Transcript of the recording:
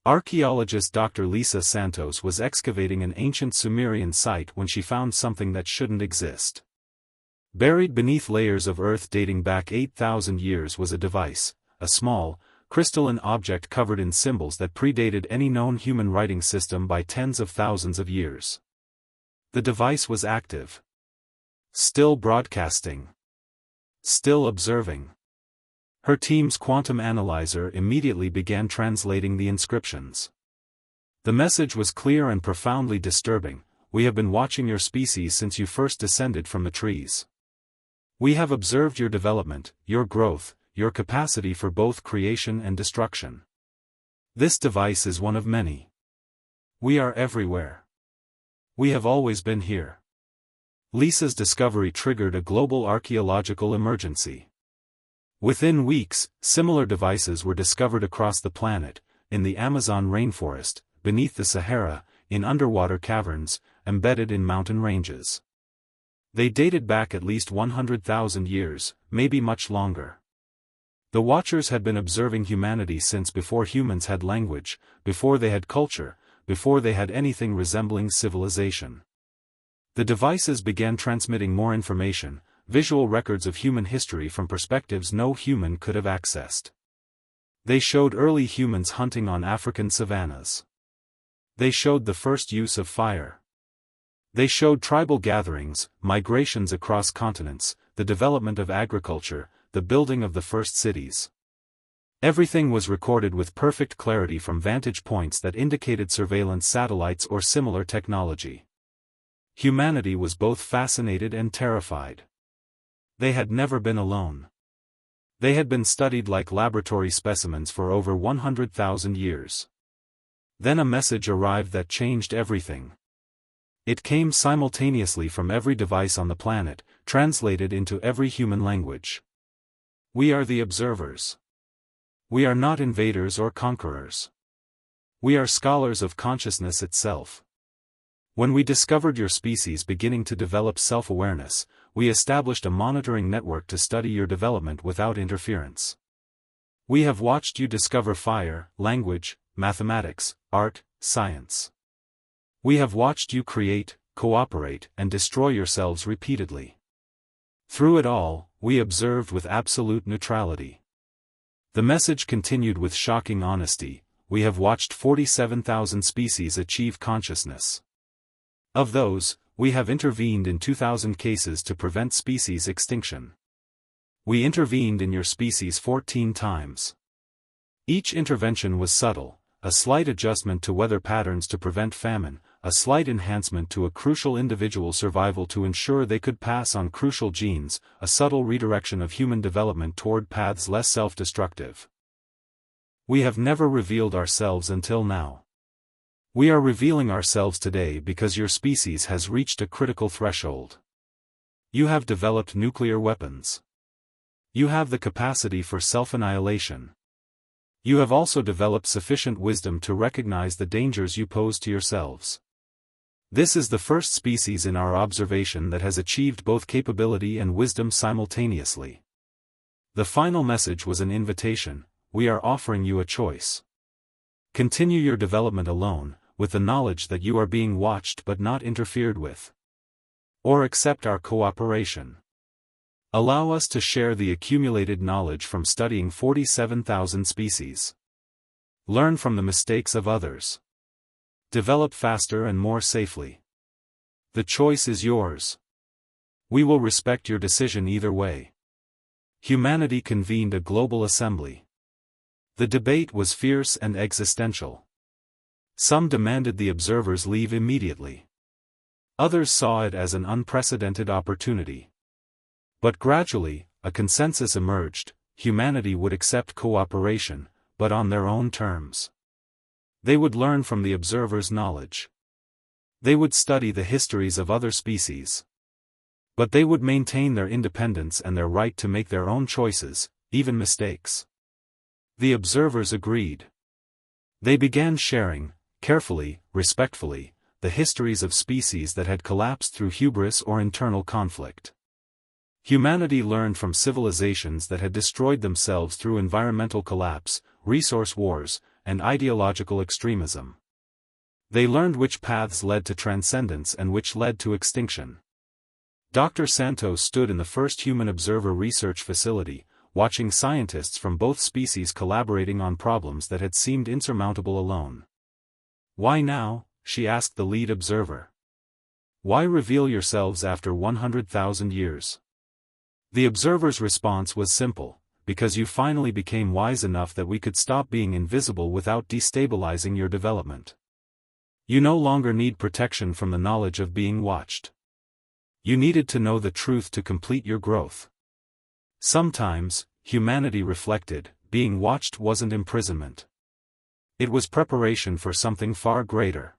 Archaeologist Dr. Lisa Santos was excavating an ancient Sumerian site when she found something that shouldn't exist. Buried beneath layers of earth dating back 8,000 years was a device, a small, crystalline object covered in symbols that predated any known human writing system by tens of thousands of years. The device was active. Still broadcasting. Still observing. Her team's quantum analyzer immediately began translating the inscriptions. The message was clear and profoundly disturbing: "We have been watching your species since you first descended from the trees. We have observed your development, your growth, your capacity for both creation and destruction. This device is one of many. We are everywhere. We have always been here." Lisa's discovery triggered a global archaeological emergency. Within weeks, similar devices were discovered across the planet, in the Amazon rainforest, beneath the Sahara, in underwater caverns, embedded in mountain ranges. They dated back at least 100,000 years, maybe much longer. The Watchers had been observing humanity since before humans had language, before they had culture, before they had anything resembling civilization. The devices began transmitting more information, visual records of human history from perspectives no human could have accessed. They showed early humans hunting on African savannas. They showed the first use of fire. They showed tribal gatherings, migrations across continents, the development of agriculture, the building of the first cities. Everything was recorded with perfect clarity from vantage points that indicated surveillance satellites or similar technology. Humanity was both fascinated and terrified. They had never been alone. They had been studied like laboratory specimens for over 100,000 years. Then a message arrived that changed everything. It came simultaneously from every device on the planet, translated into every human language. We are the observers. We are not invaders or conquerors. We are scholars of consciousness itself. When we discovered your species beginning to develop self-awareness, we established a monitoring network to study your development without interference. We have watched you discover fire, language, mathematics, art, science. We have watched you create, cooperate, and destroy yourselves repeatedly. Through it all, we observed with absolute neutrality. The message continued with shocking honesty: we have watched 47,000 species achieve consciousness. Of those, we have intervened in 2,000 cases to prevent species extinction. We intervened in your species 14 times. Each intervention was subtle: a slight adjustment to weather patterns to prevent famine, a slight enhancement to a crucial individual survival to ensure they could pass on crucial genes, a subtle redirection of human development toward paths less self-destructive. We have never revealed ourselves until now. We are revealing ourselves today because your species has reached a critical threshold. You have developed nuclear weapons. You have the capacity for self-annihilation. You have also developed sufficient wisdom to recognize the dangers you pose to yourselves. This is the first species in our observation that has achieved both capability and wisdom simultaneously. The final message was an invitation: we are offering you a choice. Continue your development alone, with the knowledge that you are being watched but not interfered with. Or accept our cooperation. Allow us to share the accumulated knowledge from studying 47,000 species. Learn from the mistakes of others. Develop faster and more safely. The choice is yours. We will respect your decision either way. Humanity convened a global assembly. The debate was fierce and existential. Some demanded the observers leave immediately. Others saw it as an unprecedented opportunity. But gradually, a consensus emerged: humanity would accept cooperation, but on their own terms. They would learn from the observers' knowledge. They would study the histories of other species. But they would maintain their independence and their right to make their own choices, even mistakes. The observers agreed. They began sharing, carefully, respectfully, the histories of species that had collapsed through hubris or internal conflict. Humanity learned from civilizations that had destroyed themselves through environmental collapse, resource wars, and ideological extremism. They learned which paths led to transcendence and which led to extinction. Dr. Santos stood in the first human observer research facility, watching scientists from both species collaborating on problems that had seemed insurmountable alone. "Why now?" she asked the lead observer. "Why reveal yourselves after 100,000 years?" The observer's response was simple: "Because you finally became wise enough that we could stop being invisible without destabilizing your development. You no longer need protection from the knowledge of being watched. You needed to know the truth to complete your growth." Sometimes, humanity reflected, being watched wasn't imprisonment. It was preparation for something far greater.